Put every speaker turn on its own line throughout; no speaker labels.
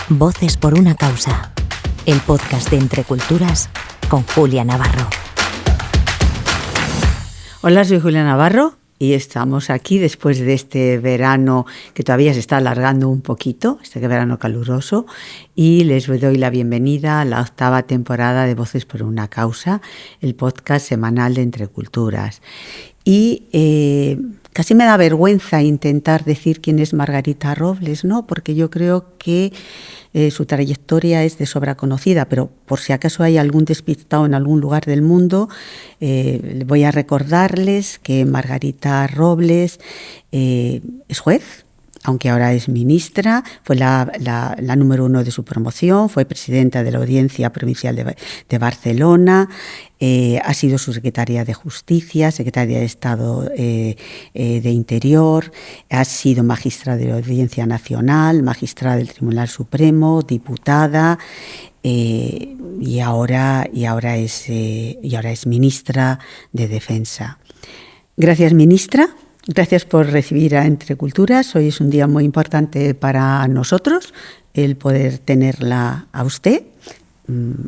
Voces por una causa, el podcast de Entre Culturas con Julia Navarro.
Hola, soy Julia Navarro y estamos aquí después de este verano que todavía se está alargando un poquito, este verano caluroso, y les doy la bienvenida a la 8ª temporada de Voces por una causa, el podcast semanal de Entre Culturas. Y casi me da vergüenza intentar decir quién es Margarita Robles, ¿no? Porque yo creo que su trayectoria es de sobra conocida, pero por si acaso hay algún despistado en algún lugar del mundo, voy a recordarles que Margarita Robles es juez, aunque ahora es ministra, fue la número 1 de su promoción, fue presidenta de la Audiencia Provincial de Barcelona, ha sido su secretaria de Justicia, secretaria de Estado de Interior, ha sido magistrada de la Audiencia Nacional, magistrada del Tribunal Supremo, diputada y ahora es ministra de Defensa. Gracias, ministra. Gracias por recibir a Entre Culturas. Hoy es un día muy importante para nosotros el poder tenerla a usted.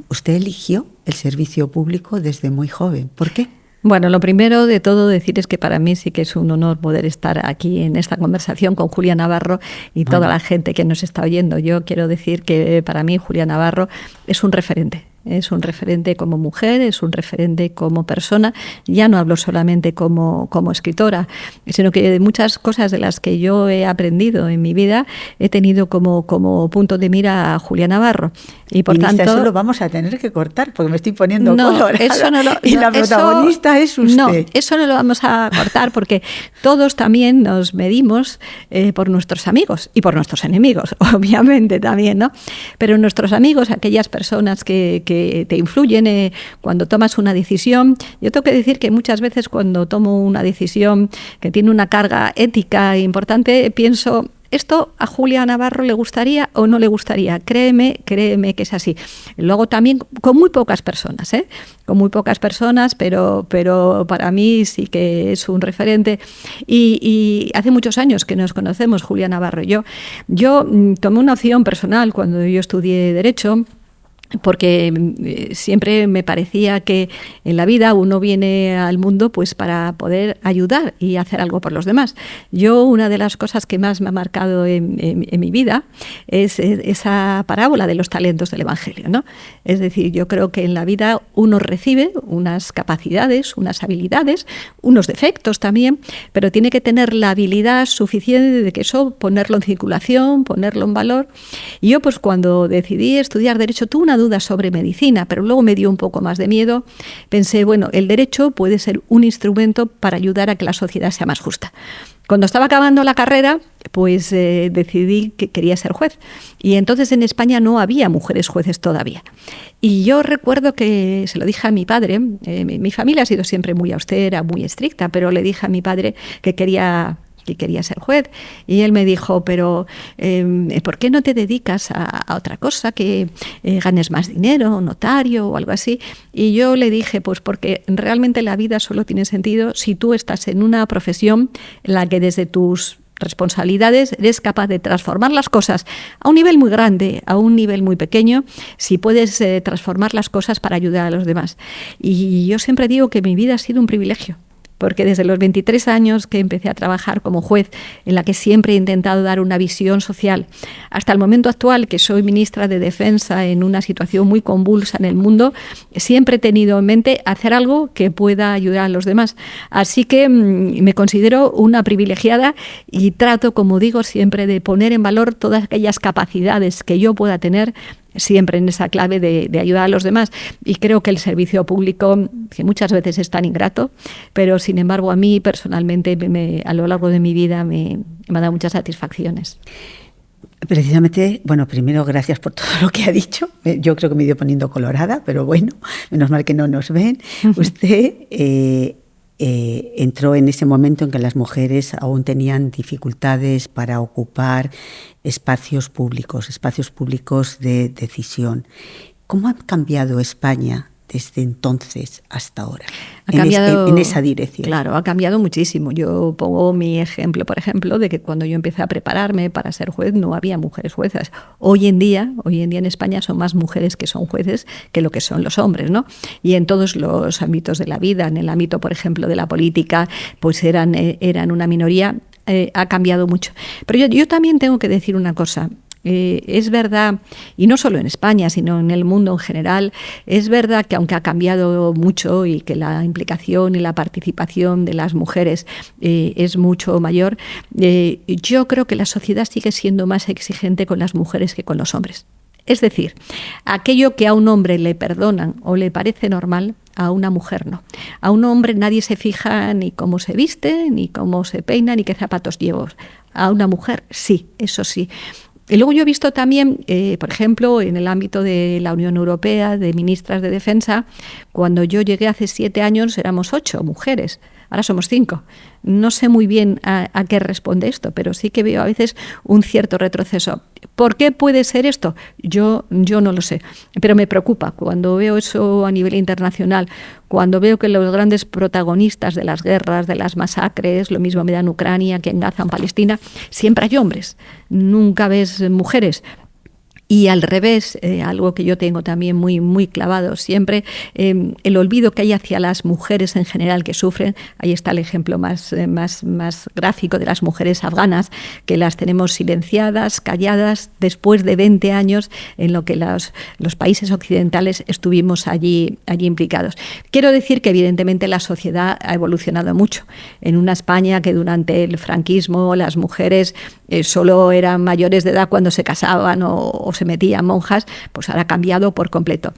Usted eligió el servicio público desde muy joven. ¿Por qué?
Bueno, lo primero de todo decir es que para mí sí que es un honor poder estar aquí en esta conversación con Julia Navarro y toda la gente que nos está oyendo. Yo quiero decir que para mí Julia Navarro es un referente. Es un referente como mujer, es un referente como persona. Ya no hablo solamente como escritora, sino que de muchas cosas de las que yo he aprendido en mi vida he tenido como punto de mira a Julia Navarro. Y por tanto,
eso lo vamos a tener que cortar porque me estoy poniendo colorada.
Eso no
y la protagonista es usted.
No, eso no lo vamos a cortar porque todos también nos medimos por nuestros amigos y por nuestros enemigos, obviamente también, ¿no? Pero nuestros amigos, aquellas personas que te influyen cuando tomas una decisión. Yo tengo que decir que muchas veces cuando tomo una decisión que tiene una carga ética importante, pienso, ¿esto a Julia Navarro le gustaría o no le gustaría? Créeme que es así. Luego también con muy pocas personas, con muy pocas personas, pero para mí sí que es un referente. Y hace muchos años que nos conocemos, Julia Navarro y yo. Yo tomé una opción personal cuando yo estudié Derecho, porque siempre me parecía que en la vida uno viene al mundo pues para poder ayudar y hacer algo por los demás. Yo, una de las cosas que más me ha marcado en mi vida es esa parábola de los talentos del Evangelio, ¿no? Es decir, yo creo que en la vida uno recibe unas capacidades, unas habilidades, unos defectos también, pero tiene que tener la habilidad suficiente de que eso ponerlo en circulación, ponerlo en valor. Y yo pues cuando decidí estudiar Derecho tuve una duda sobre medicina, pero luego me dio un poco más de miedo. Pensé, bueno, el derecho puede ser un instrumento para ayudar a que la sociedad sea más justa. Cuando estaba acabando la carrera, pues decidí que quería ser juez. Y entonces en España no había mujeres jueces todavía. Y yo recuerdo que se lo dije a mi padre, mi familia ha sido siempre muy austera, muy estricta, pero le dije a mi padre que quería ser juez, y él me dijo, pero ¿por qué no te dedicas a otra cosa, que ganes más dinero, notario o algo así? Y yo le dije, pues porque realmente la vida solo tiene sentido si tú estás en una profesión en la que desde tus responsabilidades eres capaz de transformar las cosas a un nivel muy grande, a un nivel muy pequeño, si puedes transformar las cosas para ayudar a los demás. Y yo siempre digo que mi vida ha sido un privilegio, porque desde los 23 años que empecé a trabajar como juez, en la que siempre he intentado dar una visión social, hasta el momento actual, que soy ministra de Defensa en una situación muy convulsa en el mundo, siempre he tenido en mente hacer algo que pueda ayudar a los demás. Así que me considero una privilegiada y trato, como digo, siempre de poner en valor todas aquellas capacidades que yo pueda tener, siempre en esa clave de ayudar a los demás. Y creo que el servicio público, que muchas veces es tan ingrato, pero sin embargo a mí personalmente a lo largo de mi vida me ha dado muchas satisfacciones.
Precisamente, bueno, primero gracias por todo lo que ha dicho. Yo creo que me he ido poniendo colorada, pero bueno, menos mal que no nos ven. Usted entró en ese momento en que las mujeres aún tenían dificultades para ocupar espacios públicos de decisión. ¿Cómo ha cambiado España desde entonces hasta ahora
en
esa dirección?
Claro, ha cambiado muchísimo. Yo pongo mi ejemplo, por ejemplo, de que cuando yo empecé a prepararme para ser juez no había mujeres juezas. Hoy en día en España son más mujeres que son jueces que lo que son los hombres, ¿no? Y en todos los ámbitos de la vida, en el ámbito, por ejemplo, de la política, pues eran una minoría. Ha cambiado mucho. Pero yo también tengo que decir una cosa. Es verdad, y no solo en España, sino en el mundo en general, es verdad que aunque ha cambiado mucho y que la implicación y la participación de las mujeres es mucho mayor, yo creo que la sociedad sigue siendo más exigente con las mujeres que con los hombres. Es decir, aquello que a un hombre le perdonan o le parece normal, a una mujer no. A un hombre nadie se fija ni cómo se viste, ni cómo se peina, ni qué zapatos lleva. A una mujer sí, eso sí. Y luego yo he visto también, por ejemplo, en el ámbito de la Unión Europea, de ministras de Defensa, cuando yo llegué hace 7 años éramos 8 mujeres, ahora somos 5. No sé muy bien a qué responde esto, pero sí que veo a veces un cierto retroceso. ¿Por qué puede ser esto? Yo no lo sé, pero me preocupa cuando veo eso a nivel internacional, cuando veo que los grandes protagonistas de las guerras, de las masacres, lo mismo me da en Ucrania que en Gaza, en Palestina, siempre hay hombres, nunca ves mujeres. Y al revés, algo que yo tengo también muy, muy clavado siempre, el olvido que hay hacia las mujeres en general que sufren. Ahí está el ejemplo más gráfico de las mujeres afganas, que las tenemos silenciadas, calladas, después de 20 años en lo que los países occidentales estuvimos allí implicados. Quiero decir que evidentemente la sociedad ha evolucionado mucho. En una España que durante el franquismo las mujeres solo eran mayores de edad cuando se casaban o se metían monjas, pues ahora ha cambiado por completo.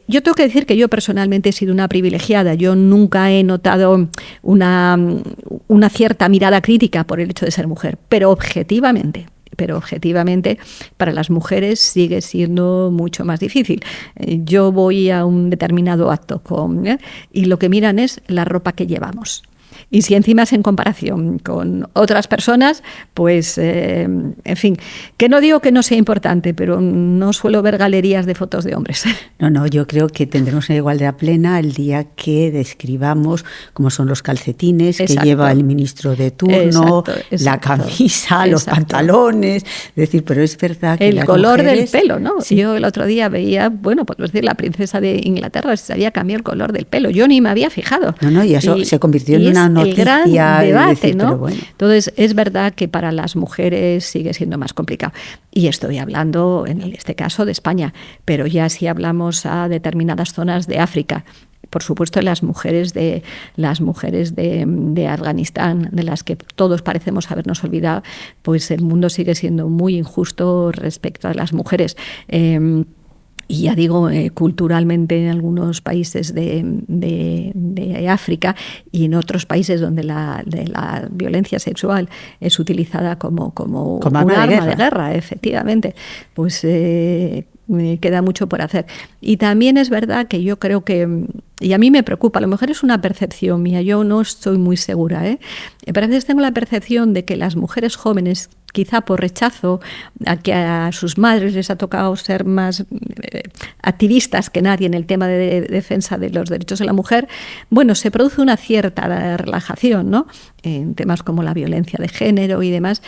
Yo tengo que decir que yo personalmente he sido una privilegiada. Yo nunca he notado una cierta mirada crítica por el hecho de ser mujer, pero objetivamente para las mujeres sigue siendo mucho más difícil. Yo voy a un determinado acto y lo que miran es la ropa que llevamos. Y si encima es en comparación con otras personas, pues, en fin, que no digo que no sea importante, pero no suelo ver galerías de fotos de hombres.
No, yo creo que tendremos una igualdad plena el día que describamos cómo son los calcetines que lleva el ministro de turno, la camisa, los pantalones. Es decir, pero es verdad que
el color del pelo, ¿no? Sí. Yo el otro día veía, bueno, pues decir, la princesa de Inglaterra se había cambiado el color del pelo. Yo ni me había fijado.
No, y eso se convirtió en una noticia.
El gran debate,
decir,
¿no?
Bueno.
Entonces, es verdad que para las mujeres sigue siendo más complicado. Y estoy hablando, en este caso, de España, pero ya si hablamos a determinadas zonas de África, por supuesto las mujeres de Afganistán, de las que todos parecemos habernos olvidado, pues el mundo sigue siendo muy injusto respecto a las mujeres. Y ya digo, culturalmente en algunos países de África y en otros países donde la violencia sexual es utilizada como un arma de guerra, efectivamente, pues queda mucho por hacer. Y también es verdad que yo creo que, y a mí me preocupa, a lo mejor es una percepción mía, yo no estoy muy segura, pero a veces tengo la percepción de que las mujeres jóvenes, quizá por rechazo a que a sus madres les ha tocado ser más activistas que nadie en el tema de defensa de los derechos de la mujer, bueno, se produce una cierta relajación, ¿no? En temas como la violencia de género y demás.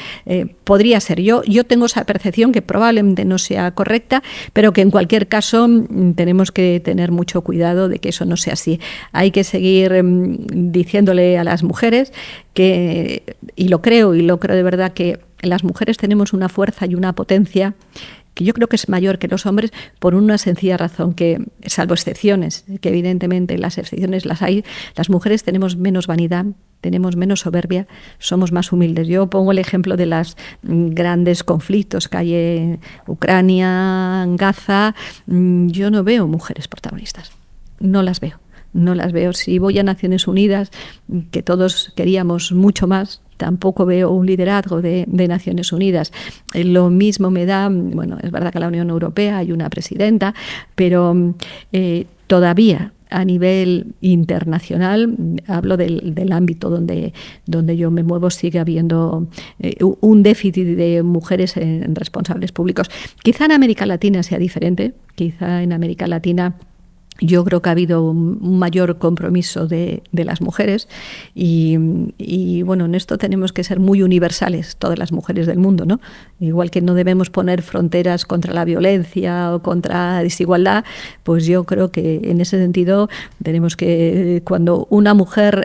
Podría ser. Yo tengo esa percepción que probablemente no sea correcta, pero que en cualquier caso tenemos que tener mucho cuidado de que eso no sea así. Hay que seguir diciéndole a las mujeres que, y lo creo de verdad, que las mujeres tenemos una fuerza y una potencia que yo creo que es mayor que los hombres por una sencilla razón, que salvo excepciones, que evidentemente las excepciones las hay, las mujeres tenemos menos vanidad, tenemos menos soberbia, somos más humildes. Yo pongo el ejemplo de los grandes conflictos que hay en Ucrania, en Gaza. Yo no veo mujeres protagonistas, no las veo. Si voy a Naciones Unidas, que todos queríamos mucho más, tampoco veo un liderazgo de Naciones Unidas. Lo mismo me da, bueno, es verdad que en la Unión Europea hay una presidenta, pero todavía a nivel internacional, hablo del ámbito donde yo me muevo, sigue habiendo un déficit de mujeres en responsables públicos. Quizá en América Latina sea diferente, quizá en América Latina yo creo que ha habido un mayor compromiso de las mujeres y bueno, en esto tenemos que ser muy universales, todas las mujeres del mundo, ¿no? Igual que no debemos poner fronteras contra la violencia o contra la desigualdad, pues yo creo que en ese sentido tenemos que, cuando una mujer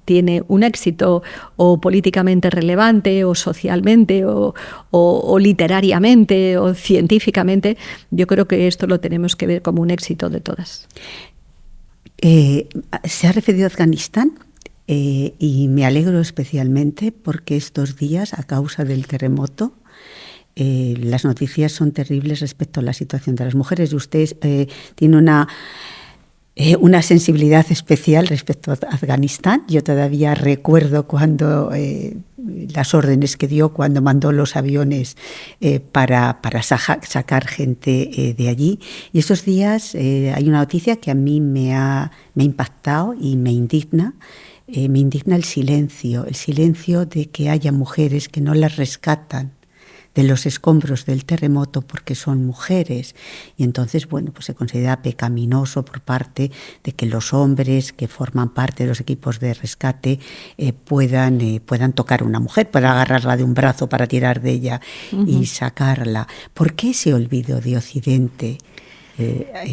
tiene un éxito o políticamente relevante o socialmente o literariamente o científicamente, yo creo que esto lo tenemos que ver como un éxito de todas.
Se ha referido a Afganistán y me alegro especialmente porque estos días, a causa del terremoto, las noticias son terribles respecto a la situación de las mujeres. Usted tiene una sensibilidad especial respecto a Afganistán. Yo todavía recuerdo cuando las órdenes que dio cuando mandó los aviones para sacar gente de allí. Y estos días hay una noticia que a mí me ha impactado y me indigna. Me indigna el silencio de que haya mujeres que no las rescatan de los escombros del terremoto porque son mujeres, y entonces, bueno, pues se considera pecaminoso por parte de que los hombres que forman parte de los equipos de rescate puedan tocar a una mujer, puedan agarrarla de un brazo para tirar de ella y sacarla. ¿Por qué ese olvido de Occidente?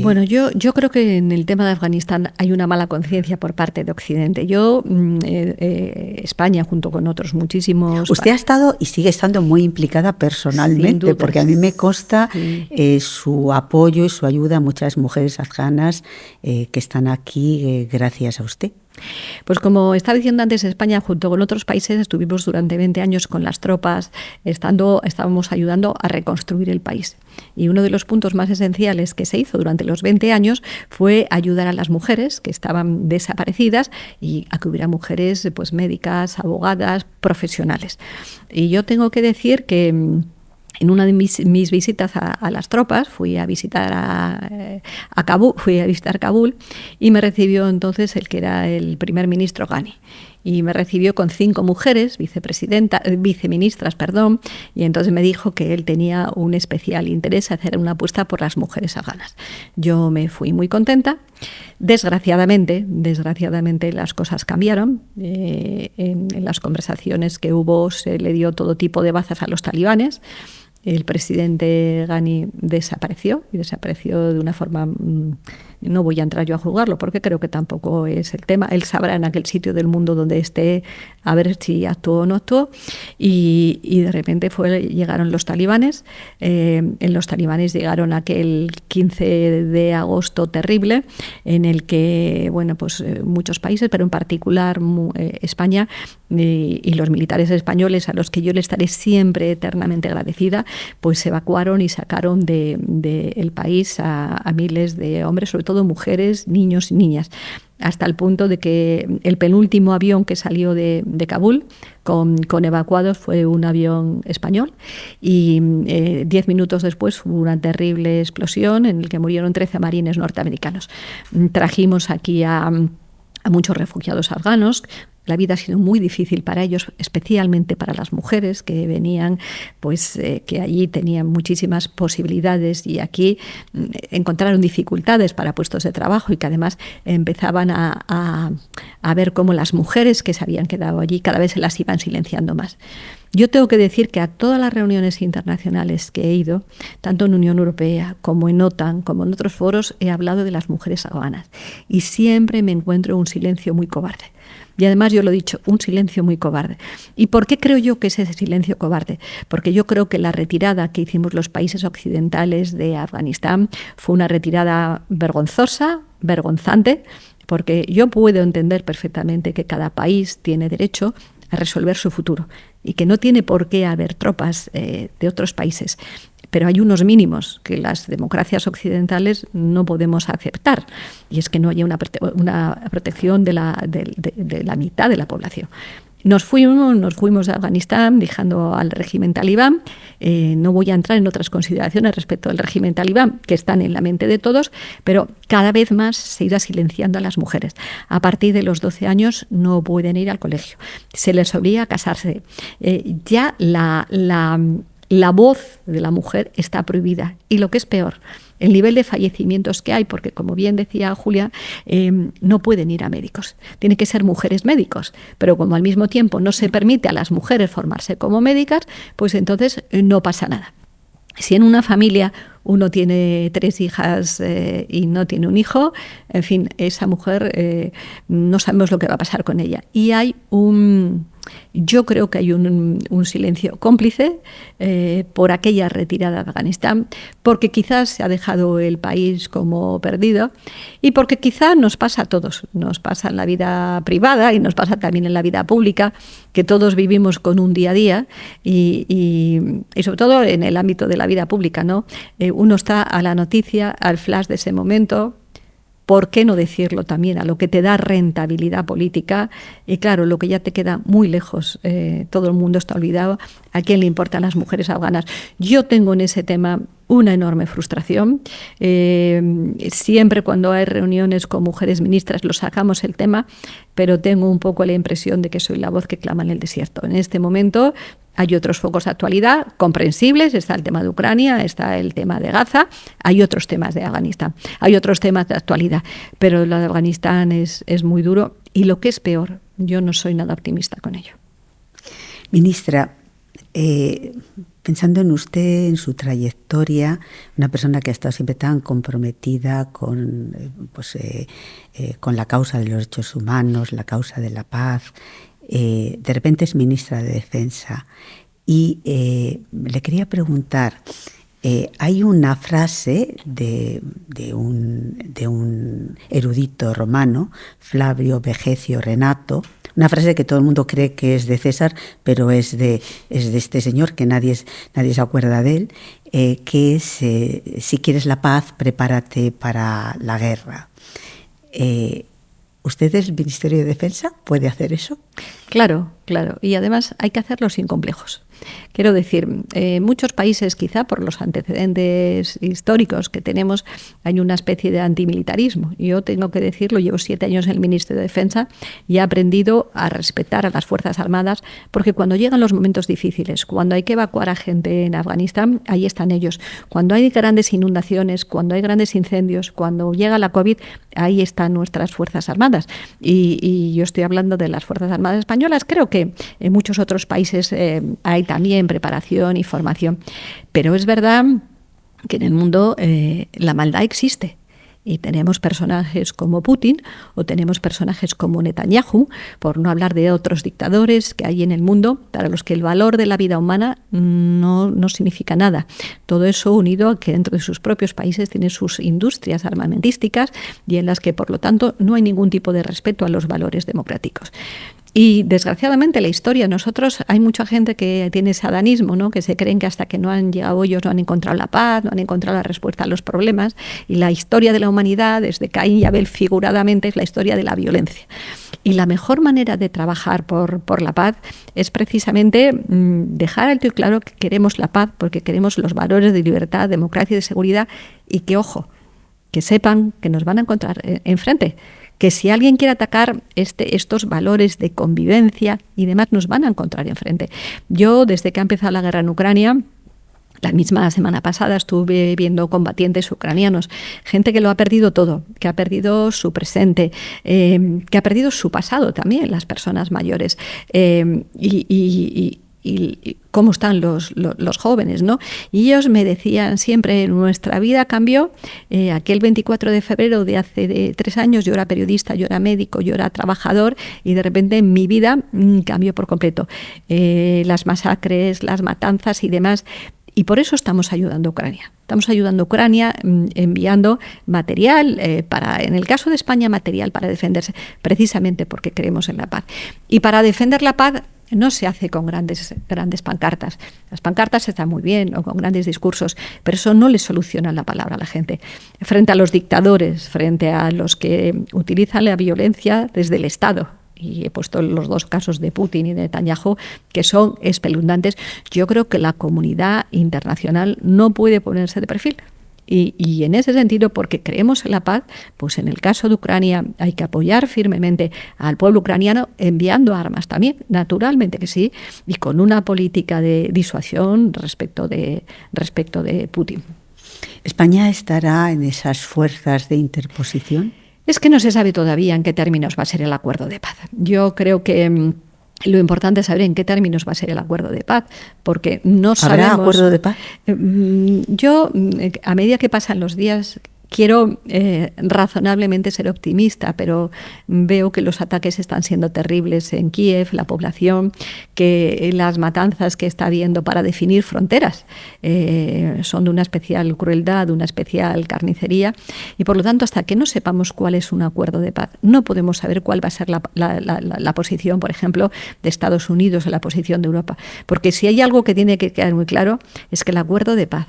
Bueno, yo creo que en el tema de Afganistán hay una mala conciencia por parte de Occidente. España, junto con otros muchísimos...
Usted ha estado y sigue estando muy implicada personalmente, porque a mí me consta su apoyo y su ayuda a muchas mujeres afganas que están aquí gracias a usted.
Pues como estaba diciendo antes, España junto con otros países estuvimos durante 20 años con las tropas, estábamos ayudando a reconstruir el país. Y uno de los puntos más esenciales que se hizo durante los 20 años fue ayudar a las mujeres que estaban desaparecidas y a que hubiera mujeres pues médicas, abogadas, profesionales. Y yo tengo que decir que en una de mis visitas a las tropas fui a visitar a Kabul y me recibió entonces el que era el primer ministro Ghani. Y me recibió con 5 mujeres, viceministras, y entonces me dijo que él tenía un especial interés en hacer una apuesta por las mujeres afganas. Yo me fui muy contenta. Desgraciadamente las cosas cambiaron. En las conversaciones que hubo se le dio todo tipo de bazas a los talibanes. El presidente Ghani desapareció de una forma, no voy a entrar yo a juzgarlo porque creo que tampoco es el tema, él sabrá en aquel sitio del mundo donde esté a ver si actuó o no actuó, y de repente llegaron los talibanes. En los talibanes llegaron aquel 15 de agosto terrible en el que muchos países, pero en particular España y los militares españoles, a los que yo le estaré siempre eternamente agradecida, pues se evacuaron y sacaron del país a miles de hombres, sobre todo mujeres, niños y niñas, hasta el punto de que el penúltimo avión que salió de Kabul con evacuados fue un avión español, y 10 minutos después hubo una terrible explosión en la que murieron 13 marines norteamericanos. Trajimos aquí a muchos refugiados afganos. La vida ha sido muy difícil para ellos, especialmente para las mujeres que venían, que allí tenían muchísimas posibilidades y aquí encontraron dificultades para puestos de trabajo, y que además empezaban a ver cómo las mujeres que se habían quedado allí cada vez se las iban silenciando más. Yo tengo que decir que a todas las reuniones internacionales que he ido, tanto en Unión Europea como en OTAN, como en otros foros, he hablado de las mujeres afganas y siempre me encuentro un silencio muy cobarde. Y además yo lo he dicho, un silencio muy cobarde. ¿Y por qué creo yo que es ese silencio cobarde? Porque yo creo que la retirada que hicimos los países occidentales de Afganistán fue una retirada vergonzosa, vergonzante, porque yo puedo entender perfectamente que cada país tiene derecho a resolver su futuro y que no tiene por qué haber tropas de otros países. Pero hay unos mínimos que las democracias occidentales no podemos aceptar, y es que no haya una protección de la mitad de la población. Nos fuimos de Afganistán dejando al régimen talibán. No voy a entrar en otras consideraciones respecto al régimen talibán que están en la mente de todos, pero cada vez más se irá silenciando a las mujeres. A partir de los 12 años no pueden ir al colegio. Se les obliga a casarse. Ya la voz de la mujer está prohibida. Y lo que es peor, el nivel de fallecimientos que hay, porque como bien decía Julia, no pueden ir a médicos. Tienen que ser mujeres médicos, pero como al mismo tiempo no se permite a las mujeres formarse como médicas, pues entonces no pasa nada. Si en una familia uno tiene 3 hijas y no tiene un hijo, en fin, esa mujer no sabemos lo que va a pasar con ella. Y hay yo creo que hay un silencio cómplice por aquella retirada de Afganistán, porque quizás se ha dejado el país como perdido y porque quizás nos pasa a todos, nos pasa en la vida privada y nos pasa también en la vida pública, que todos vivimos con un día a día y sobre todo en el ámbito de la vida pública, ¿no? Uno está a la noticia, al flash de ese momento. ¿Por qué no decirlo también a lo que te da rentabilidad política? Y claro, lo que ya te queda muy lejos, todo el mundo está olvidado, ¿a quién le importan las mujeres afganas? Yo tengo en ese tema una enorme frustración. Siempre cuando hay reuniones con mujeres ministras lo sacamos el tema, pero tengo un poco la impresión de que soy la voz que clama en el desierto. En este momento hay otros focos de actualidad comprensibles, está el tema de Ucrania, está el tema de Gaza, hay otros temas de Afganistán, hay otros temas de actualidad, pero lo de Afganistán es muy duro y lo que es peor, yo no soy nada optimista con ello.
Ministra, pensando en usted, en su trayectoria, una persona que ha estado siempre tan comprometida con la causa de los derechos humanos, la causa de la paz, de repente es ministra de Defensa y le quería preguntar, hay una frase de un erudito romano, Flavio Vegecio Renato, una frase que todo el mundo cree que es de César, pero es de este señor, que nadie se acuerda de él, que es, si quieres la paz, prepárate para la guerra. ¿Usted, el Ministerio de Defensa, puede hacer eso?
Claro. Y además hay que hacerlo sin complejos. Quiero decir, muchos países, quizá por los antecedentes históricos que tenemos, hay una especie de antimilitarismo. Yo tengo que decirlo, llevo 7 años en el Ministerio de Defensa y he aprendido a respetar a las Fuerzas Armadas, porque cuando llegan los momentos difíciles, cuando hay que evacuar a gente en Afganistán, ahí están ellos. Cuando hay grandes inundaciones, cuando hay grandes incendios, cuando llega la COVID, ahí están nuestras Fuerzas Armadas. Y yo estoy hablando de las Fuerzas Armadas españolas. Creo que en muchos otros países hay también preparación y formación. Pero es verdad que en el mundo la maldad existe. Y tenemos personajes como Putin o tenemos personajes como Netanyahu, por no hablar de otros dictadores que hay en el mundo, para los que el valor de la vida humana no significa nada. Todo eso unido a que dentro de sus propios países tienen sus industrias armamentísticas y en las que, por lo tanto, no hay ningún tipo de respeto a los valores democráticos. Y desgraciadamente la historia, hay mucha gente que tiene ese adanismo, ¿no? Que se creen que hasta que no han llegado ellos no han encontrado la paz, no han encontrado la respuesta a los problemas, y la historia de la humanidad desde Caín y Abel figuradamente es la historia de la violencia. Y la mejor manera de trabajar por la paz es precisamente dejar alto y claro que queremos la paz porque queremos los valores de libertad, democracia y de seguridad, y que, ojo, que sepan que nos van a encontrar enfrente. Que si alguien quiere atacar estos valores de convivencia y demás, nos van a encontrar enfrente. Yo, desde que ha empezado la guerra en Ucrania, la misma semana pasada estuve viendo combatientes ucranianos, gente que lo ha perdido todo, que ha perdido su presente, que ha perdido su pasado también, las personas mayores, y cómo están los jóvenes, ¿no? Y ellos me decían siempre, nuestra vida cambió. Aquel 24 de febrero de hace 3 años yo era periodista, yo era médico, yo era trabajador y de repente mi vida cambió por completo. Las masacres, las matanzas y demás. Y por eso estamos ayudando a Ucrania. Estamos ayudando a Ucrania enviando material, en el caso de España, material para defenderse, precisamente porque creemos en la paz. Y para defender la paz no se hace con grandes pancartas. Las pancartas están muy bien, o con grandes discursos, pero eso no le soluciona la palabra a la gente. Frente a los dictadores, frente a los que utilizan la violencia desde el Estado, y he puesto los 2 casos de Putin y de Netanyahu, que son espeluznantes, yo creo que la comunidad internacional no puede ponerse de perfil. Y en ese sentido, porque creemos en la paz, pues en el caso de Ucrania hay que apoyar firmemente al pueblo ucraniano enviando armas también, naturalmente que sí, y con una política de disuasión respecto de Putin.
¿España estará en esas fuerzas de interposición?
Es que no se sabe todavía en qué términos va a ser el acuerdo de paz. Yo creo que lo importante es saber en qué términos va a ser el acuerdo de paz, porque no sabemos...
¿Habrá acuerdo de paz?
Yo, a medida que pasan los días, quiero razonablemente ser optimista, pero veo que los ataques están siendo terribles en Kiev, la población, que las matanzas que está habiendo para definir fronteras son de una especial crueldad, de una especial carnicería, y por lo tanto, hasta que no sepamos cuál es un acuerdo de paz, no podemos saber cuál va a ser la posición, por ejemplo, de Estados Unidos o la posición de Europa. Porque si hay algo que tiene que quedar muy claro, es que el acuerdo de paz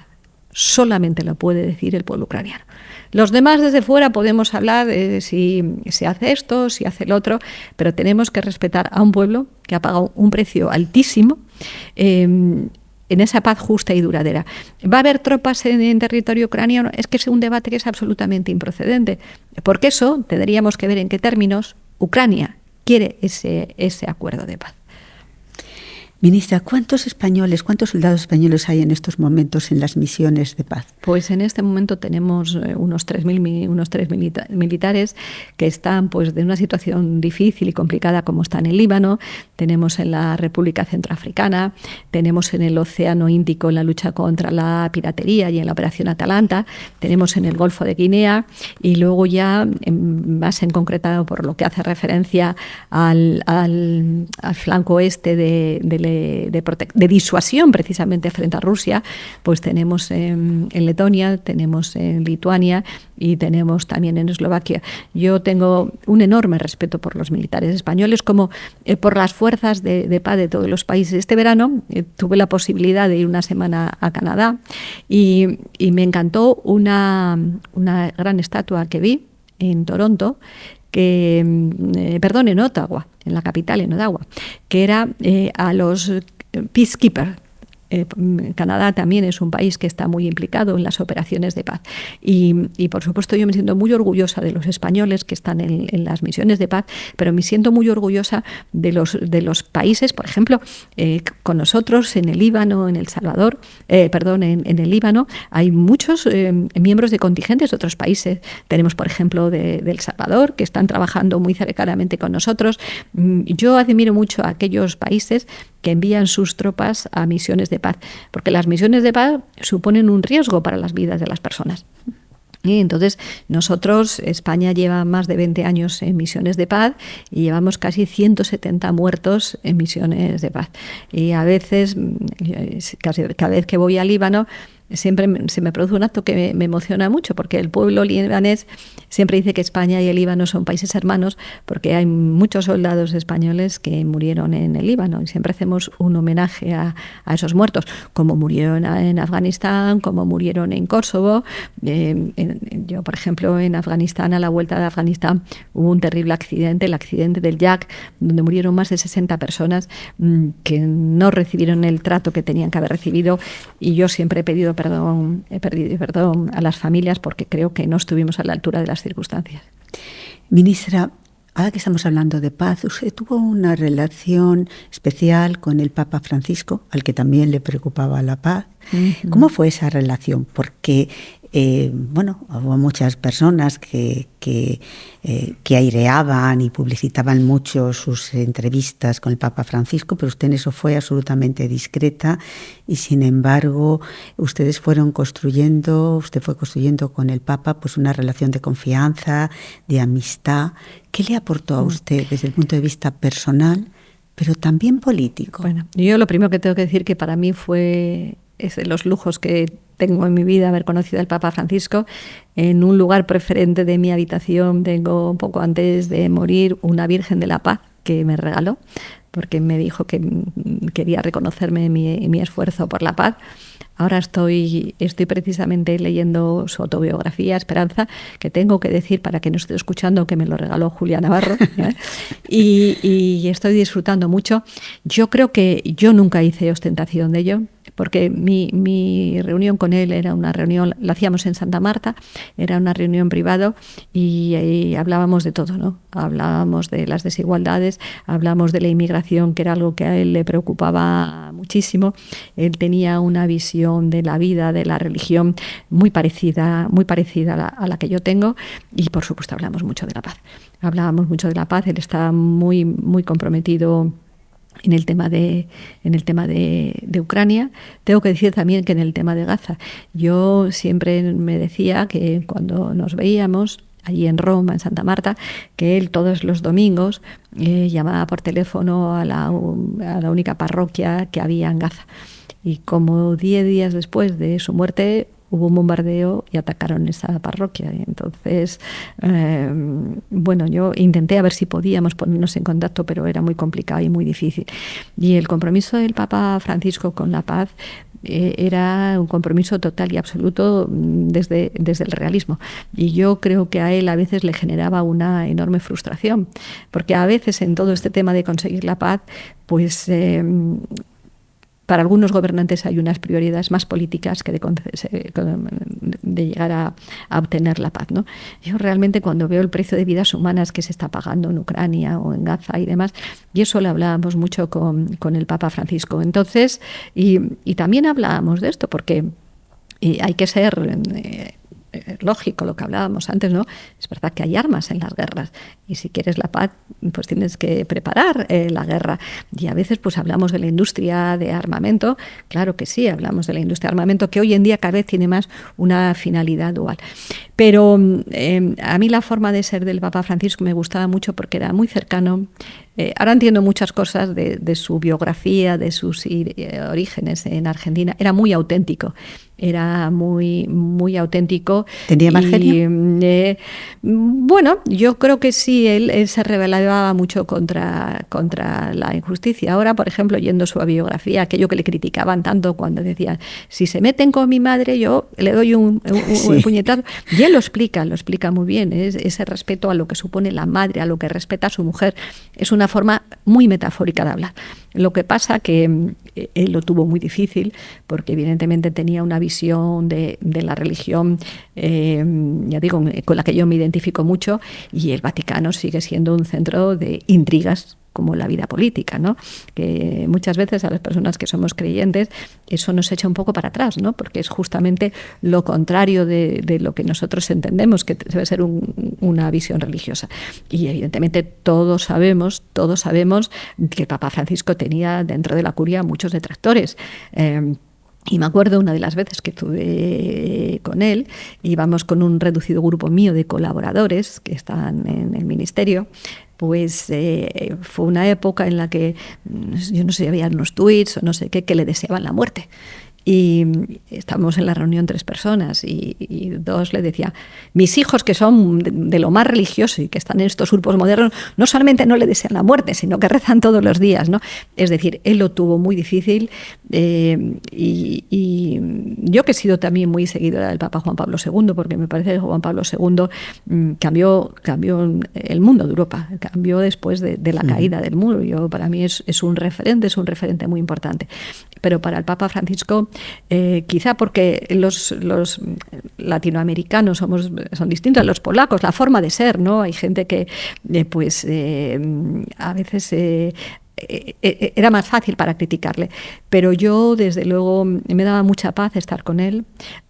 solamente lo puede decir el pueblo ucraniano. Los demás desde fuera podemos hablar de si se hace esto, si hace el otro, pero tenemos que respetar a un pueblo que ha pagado un precio altísimo en esa paz justa y duradera. ¿Va a haber tropas en territorio ucraniano? Es que es un debate que es absolutamente improcedente, porque eso tendríamos que ver en qué términos Ucrania quiere ese acuerdo de paz.
Ministra, ¿cuántos soldados españoles hay en estos momentos en las misiones de paz?
Pues en este momento tenemos unos 3.000 militares que están pues de una situación difícil y complicada como está en el Líbano, tenemos en la República Centroafricana, tenemos en el Océano Índico en la lucha contra la piratería y en la Operación Atalanta, tenemos en el Golfo de Guinea y luego ya más en concreto por lo que hace referencia al flanco oeste de disuasión precisamente frente a Rusia, pues tenemos en Letonia, tenemos en Lituania y tenemos también en Eslovaquia. Yo tengo un enorme respeto por los militares españoles como por las fuerzas de paz de todos los países. Este verano tuve la posibilidad de ir una semana a Canadá y me encantó una gran estatua que vi en Toronto, en Ottawa, en la capital, en Ottawa, que era a los peacekeepers. Canadá también es un país que está muy implicado en las operaciones de paz y por supuesto yo me siento muy orgullosa de los españoles que están en las misiones de paz, pero me siento muy orgullosa de los países, por ejemplo, con nosotros en el Líbano, en El Salvador, en el Líbano hay muchos miembros de contingentes de otros países. Tenemos, por ejemplo, de El Salvador, que están trabajando muy cercanamente con nosotros. Yo admiro mucho a aquellos países que envían sus tropas a misiones de paz, porque las misiones de paz suponen un riesgo para las vidas de las personas. Y entonces nosotros, España lleva más de 20 años en misiones de paz y llevamos casi 170 muertos en misiones de paz. Y a veces, cada vez que voy al Líbano, siempre se me produce un acto que me emociona mucho, porque el pueblo libanés siempre dice que España y el Líbano son países hermanos, porque hay muchos soldados españoles que murieron en el Líbano y siempre hacemos un homenaje a esos muertos, como murieron en Afganistán, como murieron en Kosovo. Yo, por ejemplo, en Afganistán, a la vuelta de Afganistán, hubo un terrible accidente, el accidente del Jack, donde murieron más de 60 personas que no recibieron el trato que tenían que haber recibido, y yo siempre he pedido perdón a las familias porque creo que no estuvimos a la altura de las circunstancias.
Ministra, ahora que estamos hablando de paz, usted tuvo una relación especial con el Papa Francisco, al que también le preocupaba la paz. Uh-huh. ¿Cómo fue esa relación? Porque hubo muchas personas que aireaban y publicitaban mucho sus entrevistas con el Papa Francisco, pero usted en eso fue absolutamente discreta y sin embargo usted fue construyendo con el Papa pues una relación de confianza, de amistad. ¿Qué le aportó a usted desde el punto de vista personal, pero también político?
Bueno, yo lo primero que tengo que decir que para mí es de los lujos que tengo en mi vida haber conocido al Papa Francisco. En un lugar preferente de mi habitación tengo, un poco antes de morir, una Virgen de la Paz que me regaló, porque me dijo que quería reconocerme mi esfuerzo por la paz. Ahora estoy precisamente leyendo su autobiografía, Esperanza, que tengo que decir, para que no esté escuchando, que me lo regaló Julia Navarro, ¿eh? y estoy disfrutando mucho. Yo creo que yo nunca hice ostentación de ello, porque mi reunión con él era una reunión, la hacíamos en Santa Marta, era una reunión privada y hablábamos de todo, ¿no? Hablábamos de las desigualdades, hablábamos de la inmigración, que era algo que a él le preocupaba muchísimo. Él tenía una visión de la vida, de la religión, muy parecida a la que yo tengo, y por supuesto hablamos mucho de la paz. Hablábamos mucho de la paz, él está muy, muy comprometido en el tema de Ucrania. Tengo que decir también que en el tema de Gaza, yo siempre me decía que cuando nos veíamos allí en Roma, en Santa Marta, que él todos los domingos llamaba por teléfono a la única parroquia que había en Gaza. Y como 10 días después de su muerte hubo un bombardeo y atacaron esa parroquia. Entonces, bueno, yo intenté a ver si podíamos ponernos en contacto, pero era muy complicado y muy difícil. Y el compromiso del Papa Francisco con la paz era un compromiso total y absoluto desde el realismo. Y yo creo que a él a veces le generaba una enorme frustración, porque a veces en todo este tema de conseguir la paz, pues para algunos gobernantes hay unas prioridades más políticas que de llegar a obtener la paz, ¿no? Yo realmente cuando veo el precio de vidas humanas que se está pagando en Ucrania o en Gaza y demás, y eso lo hablábamos mucho con el Papa Francisco. Entonces, y también hablábamos de esto porque hay que ser lógico lo que hablábamos antes, ¿no? Es verdad que hay armas en las guerras y si quieres la paz, pues tienes que preparar la guerra. Y a veces pues hablamos de la industria de armamento, claro que sí, hablamos de la industria de armamento que hoy en día cada vez tiene más una finalidad dual. Pero a mí la forma de ser del Papa Francisco me gustaba mucho porque era muy cercano. Ahora entiendo muchas cosas de su biografía, de sus orígenes en Argentina. Era muy auténtico. Era muy, muy auténtico.
¿Tenía mal genio?
Bueno, yo creo que sí, él se rebelaba mucho contra la injusticia. Ahora, por ejemplo, oyendo su biografía, aquello que le criticaban tanto cuando decían, si se meten con mi madre, yo le doy un puñetazo. Y él lo explica muy bien. Ese respeto a lo que supone la madre, a lo que respeta a su mujer. Es una forma muy metafórica de hablar. Lo que pasa que él lo tuvo muy difícil porque evidentemente tenía una visión de la religión, ya digo, con la que yo me identifico mucho, y el Vaticano sigue siendo un centro de intrigas como la vida política, ¿no? Que muchas veces a las personas que somos creyentes eso nos echa un poco para atrás, ¿no? Porque es justamente lo contrario de lo que nosotros entendemos que debe ser una visión religiosa. Y evidentemente todos sabemos que el Papa Francisco tenía dentro de la curia muchos detractores. Y me acuerdo una de las veces que estuve con él, íbamos con un reducido grupo mío de colaboradores que estaban en el ministerio, pues fue una época en la que, yo no sé, había unos tuits o no sé qué, que le deseaban la muerte. Y estábamos en la reunión 3 personas y 2 le decían, mis hijos que son de lo más religioso y que están en estos grupos modernos, no solamente no le desean la muerte, sino que rezan todos los días, ¿no? Es decir, él lo tuvo muy difícil y yo que he sido también muy seguidora del Papa Juan Pablo II, porque me parece que Juan Pablo II cambió el mundo de Europa, cambió después de la caída del muro. Para mí es un referente muy importante. Pero para el Papa Francisco, quizá porque los latinoamericanos son distintos a los polacos, la forma de ser, ¿no? Hay gente que a veces era más fácil para criticarle, pero yo desde luego me daba mucha paz estar con él.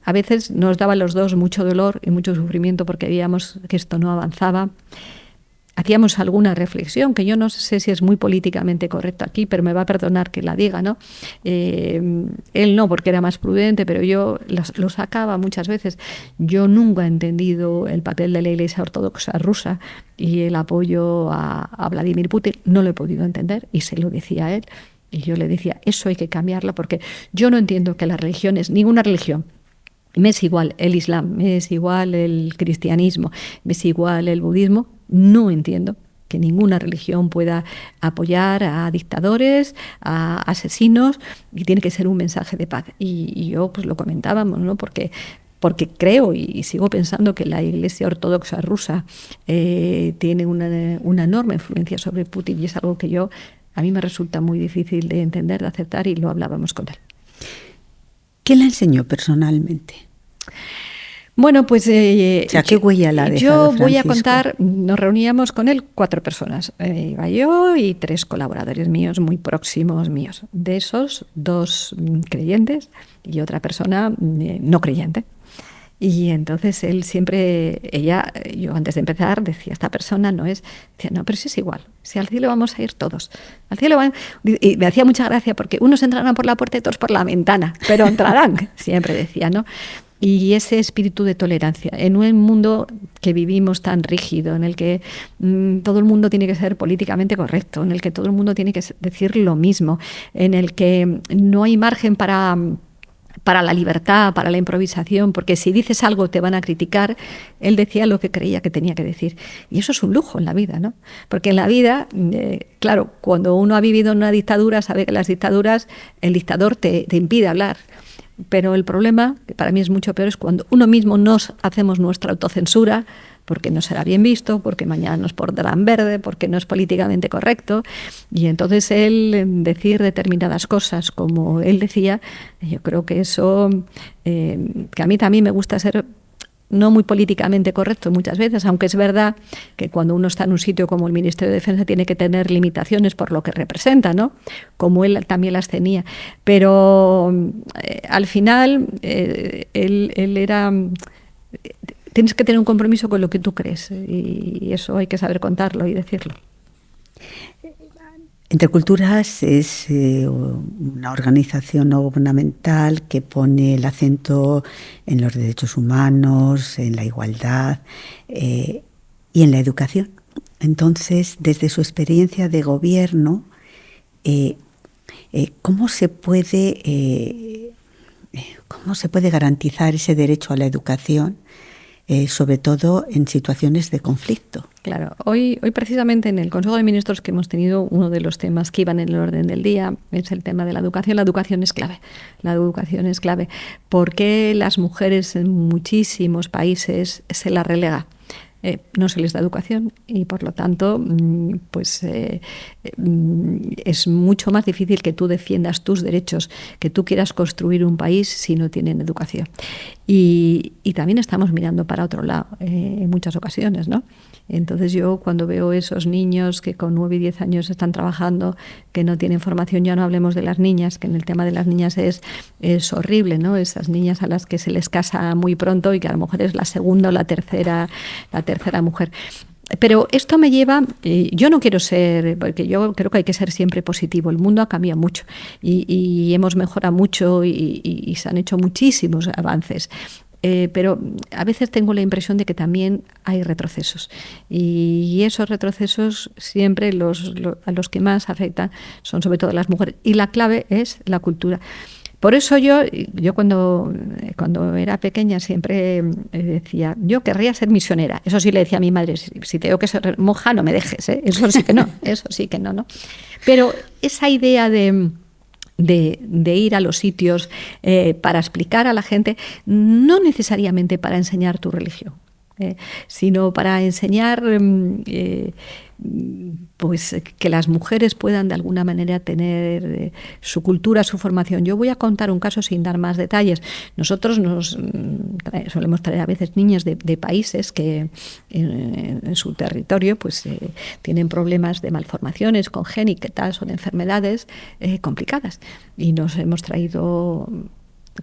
A veces nos daba a los dos mucho dolor y mucho sufrimiento porque veíamos que esto no avanzaba. Hacíamos alguna reflexión, que yo no sé si es muy políticamente correcto aquí, pero me va a perdonar que la diga, ¿no? Él no, porque era más prudente, pero yo lo sacaba muchas veces. Yo nunca he entendido el papel de la Iglesia Ortodoxa rusa y el apoyo a Vladimir Putin. No lo he podido entender y se lo decía a él. Y yo le decía, eso hay que cambiarlo, porque yo no entiendo que las religiones, ninguna religión, me es igual el Islam, me es igual el cristianismo, me es igual el budismo, no entiendo que ninguna religión pueda apoyar a dictadores, a asesinos, y tiene que ser un mensaje de paz. Y yo pues lo comentábamos, ¿no? Porque creo y sigo pensando que la Iglesia Ortodoxa rusa tiene una enorme influencia sobre Putin, y es algo que a mí me resulta muy difícil de entender, de aceptar, y lo hablábamos con él.
¿Qué le enseñó personalmente?
Bueno, pues
¿qué huella la ha dejado
yo voy a
Francisco?
contar, nos reuníamos con él 4 personas, iba yo y 3 colaboradores míos muy próximos míos. De esos, 2 creyentes y otra persona no creyente. Y entonces él siempre, yo antes de empezar decía, esta persona no es, decía, no, pero si es igual, si al cielo vamos a ir todos, al cielo van, y me hacía mucha gracia porque unos entrarán por la puerta y otros por la ventana, pero entrarán, siempre decía, ¿no? Y ese espíritu de tolerancia en un mundo que vivimos tan rígido, en el que todo el mundo tiene que ser políticamente correcto, en el que todo el mundo tiene que decir lo mismo, en el que no hay margen para la libertad, para la improvisación, porque si dices algo te van a criticar. Él decía lo que creía que tenía que decir. Y eso es un lujo en la vida, ¿no? Porque en la vida, claro, cuando uno ha vivido en una dictadura, sabe que en las dictaduras el dictador te impide hablar. Pero el problema, que para mí es mucho peor, es cuando uno mismo nos hacemos nuestra autocensura, porque no será bien visto, porque mañana nos pondrán verde, porque no es políticamente correcto. Y entonces él decir determinadas cosas como él decía, yo creo que eso, que a mí también me gusta ser no muy políticamente correcto muchas veces, aunque es verdad que cuando uno está en un sitio como el Ministerio de Defensa tiene que tener limitaciones por lo que representa, ¿no? Como él también las tenía. Pero al final él era... Tienes que tener un compromiso con lo que tú crees y eso hay que saber contarlo y decirlo.
Entre Culturas es una organización no gubernamental que pone el acento en los derechos humanos, en la igualdad y en la educación. Entonces, desde su experiencia de gobierno, ¿cómo se puede garantizar ese derecho a la educación? Sobre todo en situaciones de conflicto.
Claro, hoy precisamente en el Consejo de Ministros que hemos tenido, uno de los temas que iban en el orden del día es el tema de la educación. La educación es clave. La educación es clave porque las mujeres en muchísimos países se las relega. No se les da educación y por lo tanto pues es mucho más difícil que tú defiendas tus derechos, que tú quieras construir un país si no tienen educación. Y también estamos mirando para otro lado en muchas ocasiones, ¿no? Entonces yo cuando veo esos niños que con 9 y 10 años están trabajando, que no tienen formación, ya no hablemos de las niñas, que en el tema de las niñas es horrible, ¿no? Esas niñas a las que se les casa muy pronto y que a lo mejor es la segunda o la tercera mujer. Pero esto me lleva, yo no quiero ser, porque yo creo que hay que ser siempre positivo, el mundo ha cambiado mucho y hemos mejorado mucho y se han hecho muchísimos avances. Pero a veces tengo la impresión de que también hay retrocesos y esos retrocesos siempre a los que más afectan son sobre todo las mujeres y la clave es la cultura. Por eso yo cuando era pequeña siempre decía, yo querría ser misionera. Eso sí le decía a mi madre, si tengo que ser monja no me dejes, ¿eh? Eso sí que no, ¿no? Pero esa idea de ir a los sitios para explicar a la gente, no necesariamente para enseñar tu religión, sino para enseñar pues que las mujeres puedan de alguna manera tener su cultura, su formación. Yo voy a contar un caso sin dar más detalles. Nosotros solemos traer a veces niñas de países que en su territorio pues tienen problemas de malformaciones congénitas o de enfermedades complicadas y nos hemos traído,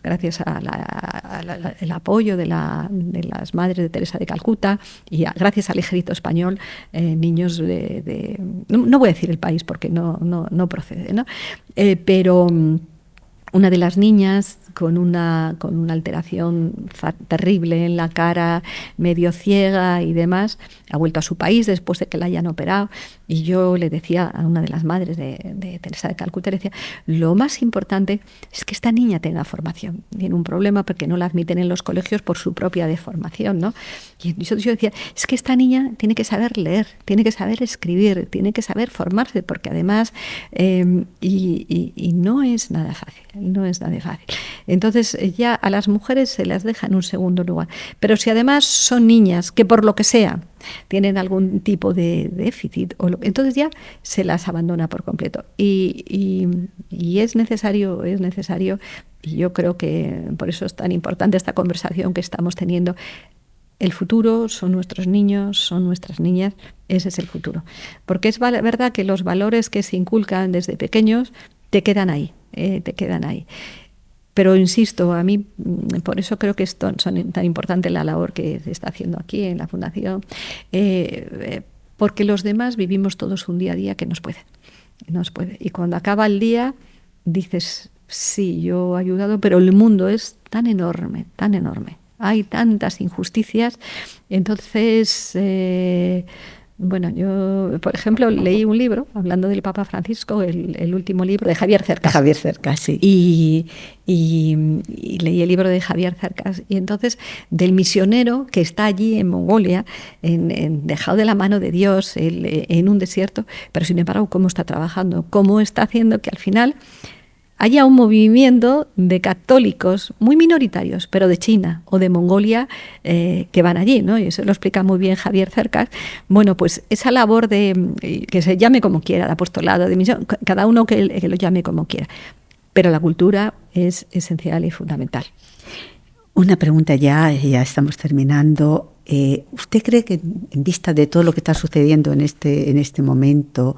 gracias al apoyo de las madres de Teresa de Calcuta y gracias al Ejército Español, niños no voy a decir el país porque no procede, ¿no? Pero una de las niñas con una alteración terrible en la cara, medio ciega y demás, ha vuelto a su país después de que la hayan operado. Y yo le decía a una de las madres de Teresa de Calcuta, le decía, lo más importante es que esta niña tenga formación. Tiene un problema porque no la admiten en los colegios por su propia deformación, ¿no? Y yo decía, es que esta niña tiene que saber leer, tiene que saber escribir, tiene que saber formarse, porque además, y no es nada fácil, no es nada fácil. Entonces ya a las mujeres se las deja en un segundo lugar. Pero si además son niñas que por lo que sea tienen algún tipo de déficit, entonces ya se las abandona por completo. Y es necesario Y yo creo que por eso es tan importante esta conversación que estamos teniendo. El futuro son nuestros niños, son nuestras niñas, ese es el futuro. Porque es verdad que los valores que se inculcan desde pequeños te quedan ahí, te quedan ahí. Pero insisto, a mí, por eso creo que son tan importante la labor que se está haciendo aquí en la Fundación, porque los demás vivimos todos un día a día que nos puede. Y cuando acaba el día, dices, sí, yo he ayudado, pero el mundo es tan enorme, tan enorme. Hay tantas injusticias. Entonces, bueno, yo, por ejemplo, leí un libro, hablando del Papa Francisco, el último libro de Javier Cercas.
Javier Cercas, sí.
Y leí el libro de Javier Cercas. Y entonces, del misionero que está allí en Mongolia, dejado de la mano de Dios, en un desierto, pero sin embargo, cómo está trabajando, cómo está haciendo que al final haya un movimiento de católicos muy minoritarios, pero de China o de Mongolia, que van allí, ¿no? Y eso lo explica muy bien Javier Cercas. Bueno, pues esa labor de que se llame como quiera, de apostolado, de misión, cada uno que lo llame como quiera. Pero la cultura es esencial y fundamental.
Una pregunta ya estamos terminando. ¿Usted cree que en vista de todo lo que está sucediendo en este momento,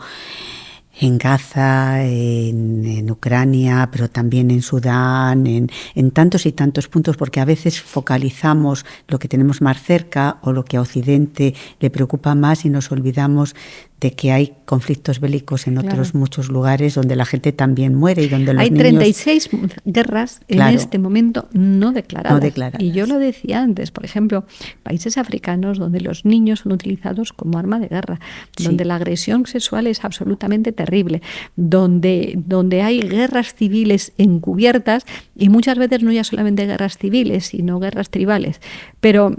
en Gaza, en Ucrania, pero también en Sudán, en tantos y tantos puntos, porque a veces focalizamos lo que tenemos más cerca o lo que a Occidente le preocupa más y nos olvidamos de que hay conflictos bélicos en otros muchos lugares donde la gente también muere y donde los
hay
niños...
36 guerras en este momento no declaradas. Y yo lo decía antes, por ejemplo, países africanos donde los niños son utilizados como arma de guerra, donde la agresión sexual es absolutamente terrible, donde hay guerras civiles encubiertas y muchas veces no ya solamente guerras civiles, sino guerras tribales. Pero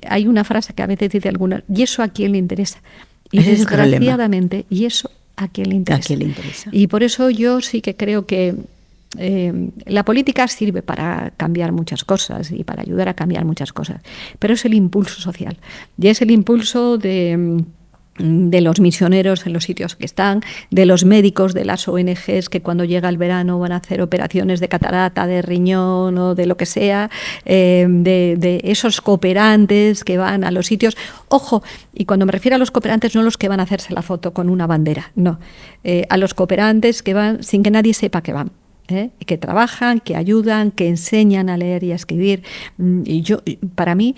hay una frase que a veces dice alguna, ¿y eso a quién le interesa? Y desgraciadamente, ¿y eso a quién le interesa?
¿A quién le interesa?
Y por eso yo sí que creo que la política sirve para cambiar muchas cosas y para ayudar a cambiar muchas cosas, pero es el impulso social y es el impulso de los misioneros en los sitios que están, de los médicos de las ONGs que cuando llega el verano van a hacer operaciones de catarata, de riñón o de lo que sea, de esos cooperantes que van a los sitios. Ojo, y cuando me refiero a los cooperantes, no los que van a hacerse la foto con una bandera, no. A los cooperantes que van sin que nadie sepa que van. Que trabajan, que ayudan, que enseñan a leer y a escribir. Y para mí,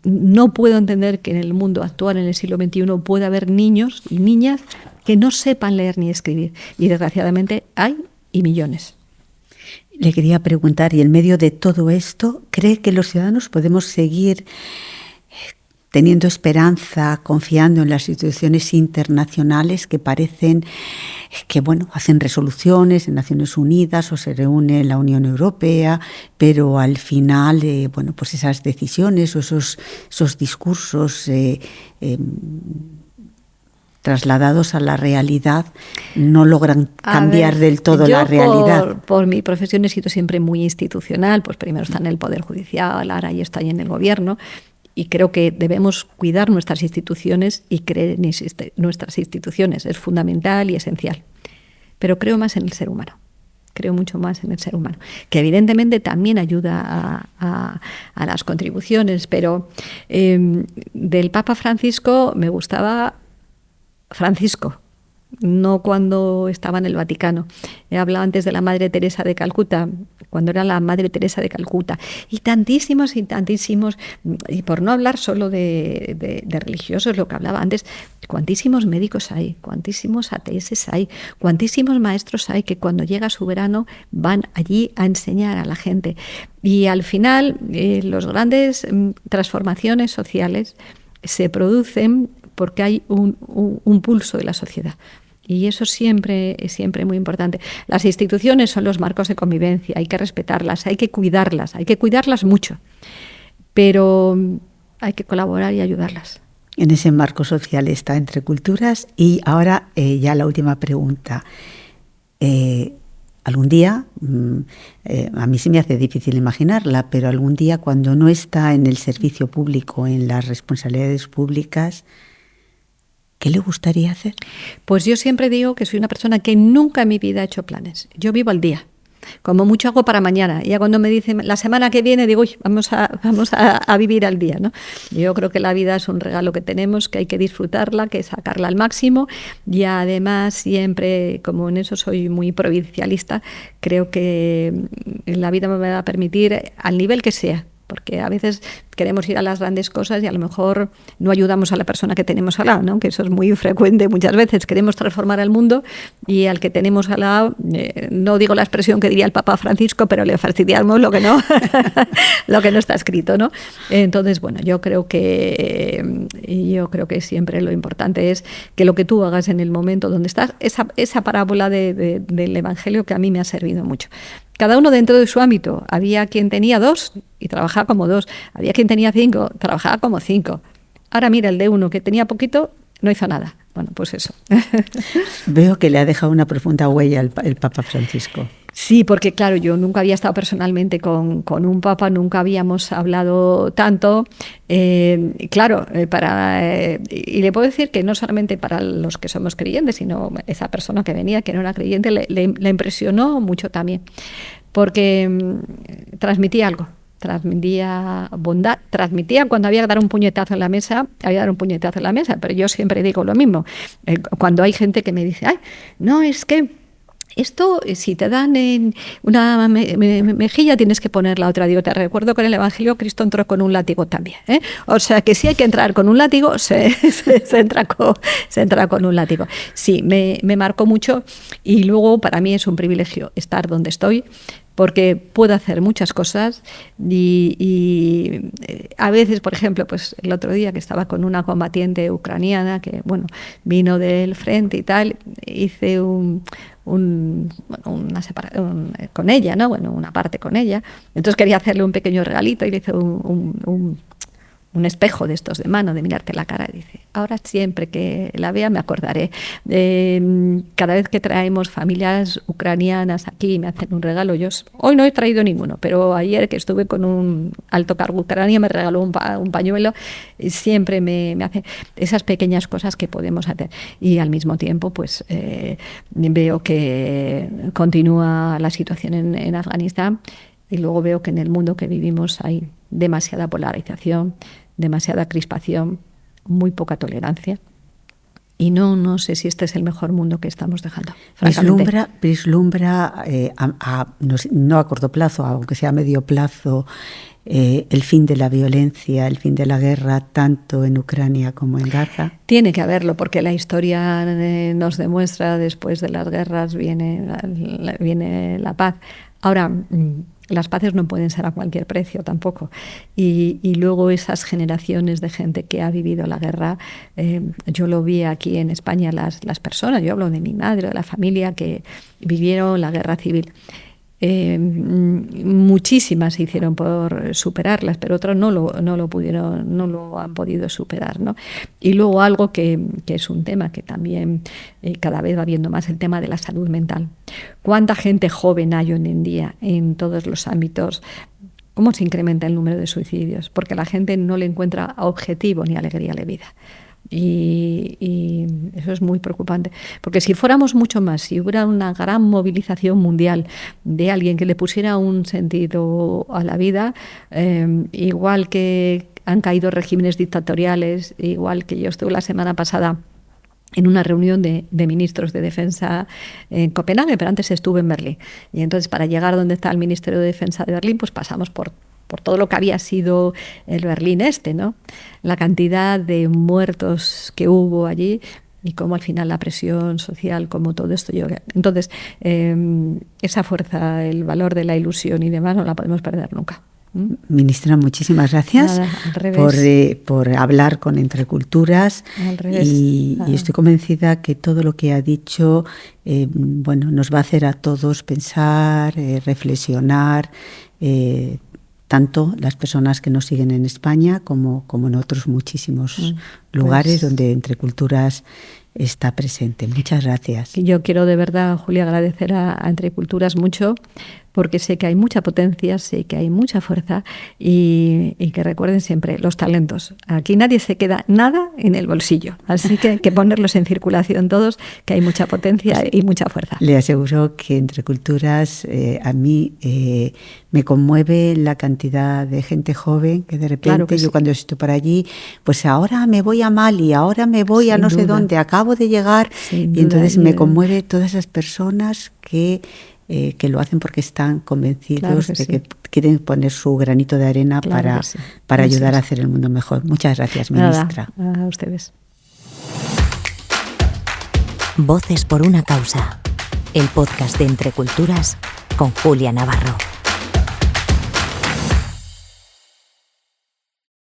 no puedo entender que en el mundo actual, en el siglo XXI, pueda haber niños y niñas que no sepan leer ni escribir. Y desgraciadamente hay y millones.
Le quería preguntar, y en medio de todo esto, ¿cree que los ciudadanos podemos seguir teniendo esperanza, confiando en las instituciones internacionales que parecen que, bueno, hacen resoluciones en Naciones Unidas o se reúne en la Unión Europea, pero al final, bueno, pues esas decisiones o esos discursos trasladados a la realidad no logran cambiar del todo la realidad?
Por mi profesión he sido siempre muy institucional, pues primero está en el Poder Judicial, ahora ya está ahí en el Gobierno. Y creo que debemos cuidar nuestras instituciones y creer en nuestras instituciones. Es fundamental y esencial. Pero creo más en el ser humano. Creo mucho más en el ser humano. Que evidentemente también ayuda a las contribuciones. Pero del Papa Francisco me gustaba Francisco. No cuando estaba en el Vaticano. He hablado antes de la Madre Teresa de Calcuta, cuando era la Madre Teresa de Calcuta. Y tantísimos, y por no hablar solo de religiosos, lo que hablaba antes, cuantísimos médicos hay, cuantísimos ATS hay, cuantísimos maestros hay que cuando llega su verano van allí a enseñar a la gente. Y al final, las grandes transformaciones sociales se producen porque hay un pulso de la sociedad. Y eso siempre es muy importante. Las instituciones son los marcos de convivencia, hay que respetarlas, hay que cuidarlas mucho, pero hay que colaborar y ayudarlas.
En ese marco social está Entre Culturas. Y ahora ya la última pregunta. Algún día, a mí se me hace difícil imaginarla, pero algún día cuando no está en el servicio público, en las responsabilidades públicas, ¿qué le gustaría hacer?
Pues yo siempre digo que soy una persona que nunca en mi vida ha hecho planes. Yo vivo al día. como mucho hago para mañana. Y ya cuando me dicen la semana que viene, digo, uy, vamos a vivir al día, ¿no? Yo creo que la vida es un regalo que tenemos, que hay que disfrutarla, que sacarla al máximo. Y además siempre, como en eso soy muy provincialista, creo que la vida me va a permitir, al nivel que sea, porque a veces queremos ir a las grandes cosas y a lo mejor no ayudamos a la persona que tenemos al lado, ¿no? Que eso es muy frecuente muchas veces. Queremos transformar el mundo y al que tenemos al lado, no digo la expresión que diría el Papa Francisco, pero le fastidiamos lo que no, lo que no está escrito, ¿no? Entonces, bueno, yo creo que siempre lo importante es que lo que tú hagas en el momento donde estás, esa parábola del Evangelio que a mí me ha servido mucho. Cada uno dentro de su ámbito. Había quien tenía 2 y trabajaba como 2. Había quien tenía 5, trabajaba como 5. Ahora mira, el de uno que tenía poquito no hizo nada. Bueno, pues eso.
Veo que le ha dejado una profunda huella el Papa Francisco.
Sí, porque claro, yo nunca había estado personalmente con un papa, nunca habíamos hablado tanto. Claro, y le puedo decir que no solamente para los que somos creyentes, sino esa persona que venía, que no era creyente, le impresionó mucho también, porque transmitía algo. Transmitía bondad, transmitía cuando había que dar un puñetazo en la mesa, pero yo siempre digo lo mismo. Cuando hay gente que me dice, ay, no, es que esto, si te dan en una mejilla, tienes que poner la otra. Digo, te recuerdo que en el Evangelio Cristo entró con un látigo también, ¿eh? O sea, que si hay que entrar con un látigo, se entra con un látigo. Sí, me marcó mucho y luego para mí es un privilegio estar donde estoy, porque puedo hacer muchas cosas y a veces, por ejemplo, pues el otro día que estaba con una combatiente ucraniana que, bueno, vino del frente y tal, hice una separación con ella, ¿no? Bueno, una parte con ella. Entonces quería hacerle un pequeño regalito y le hice un espejo de estos de mano, de mirarte la cara. Y dice, ahora siempre que la vea me acordaré. Cada vez que traemos familias ucranianas aquí y me hacen un regalo, hoy no he traído ninguno, pero ayer que estuve con un alto cargo ucraniano me regaló un pañuelo, y siempre me hace esas pequeñas cosas que podemos hacer. Y al mismo tiempo, pues veo que continúa la situación en Afganistán y luego veo que en el mundo que vivimos hay demasiada polarización, demasiada crispación, muy poca tolerancia. Y no sé si este es el mejor mundo que estamos dejando.
Vislumbra no a corto plazo, aunque sea a medio plazo, el fin de la violencia, el fin de la guerra, tanto en Ucrania como en Gaza.
Tiene que haberlo, porque la historia nos demuestra, después de las guerras viene la paz. Ahora, las paces no pueden ser a cualquier precio tampoco. Y luego esas generaciones de gente que ha vivido la guerra, yo lo vi aquí en España, las personas, yo hablo de mi madre, de la familia que vivieron la guerra civil. Muchísimas se hicieron por superarlas, pero otras no lo han podido superar, ¿no? Y luego algo que es un tema que también cada vez va viendo más, el tema de la salud mental. ¿Cuánta gente joven hay hoy en día en todos los ámbitos? ¿Cómo se incrementa el número de suicidios? Porque la gente no le encuentra objetivo ni alegría a la vida. Y eso es muy preocupante, porque si fuéramos mucho más, si hubiera una gran movilización mundial de alguien que le pusiera un sentido a la vida, igual que han caído regímenes dictatoriales, igual que yo estuve la semana pasada en una reunión de ministros de defensa en Copenhague, pero antes estuve en Berlín, y entonces para llegar donde está el Ministerio de Defensa de Berlín, pues pasamos por todo lo que había sido el Berlín Este, ¿no? La cantidad de muertos que hubo allí y cómo al final la presión social, como todo esto. Entonces, esa fuerza, el valor de la ilusión y demás no la podemos perder nunca.
Ministra, muchísimas gracias.
Nada, al revés.
por hablar con Entre Culturas.
Al revés.
Y estoy convencida que todo lo que ha dicho nos va a hacer a todos pensar, reflexionar, tanto las personas que nos siguen en España como en otros muchísimos lugares donde Entre Culturas está presente. Muchas gracias.
Yo quiero de verdad, Julia, agradecer a Entre Culturas mucho, porque sé que hay mucha potencia, sé que hay mucha fuerza y que recuerden siempre los talentos. Aquí nadie se queda nada en el bolsillo, así que hay que ponerlos en circulación todos, que hay mucha potencia y mucha fuerza.
Le aseguro que Entre Culturas a mí me conmueve la cantidad de gente joven que de repente
Claro que
yo
sí.
cuando estoy por allí, pues ahora me voy a Mali, ahora me voy a
Sin
no sé
duda.
dónde, acabo de llegar
Sin
y entonces
duda.
me conmueve todas esas personas que lo hacen porque están convencidos
Claro que
de
sí.
que quieren poner su granito de arena
Claro que sí.
para
Así
ayudar
es.
a hacer el mundo mejor. Muchas gracias,
Nada,
ministra.
a ustedes.
Voces por una causa. El podcast de Entre Culturas con Julia Navarro.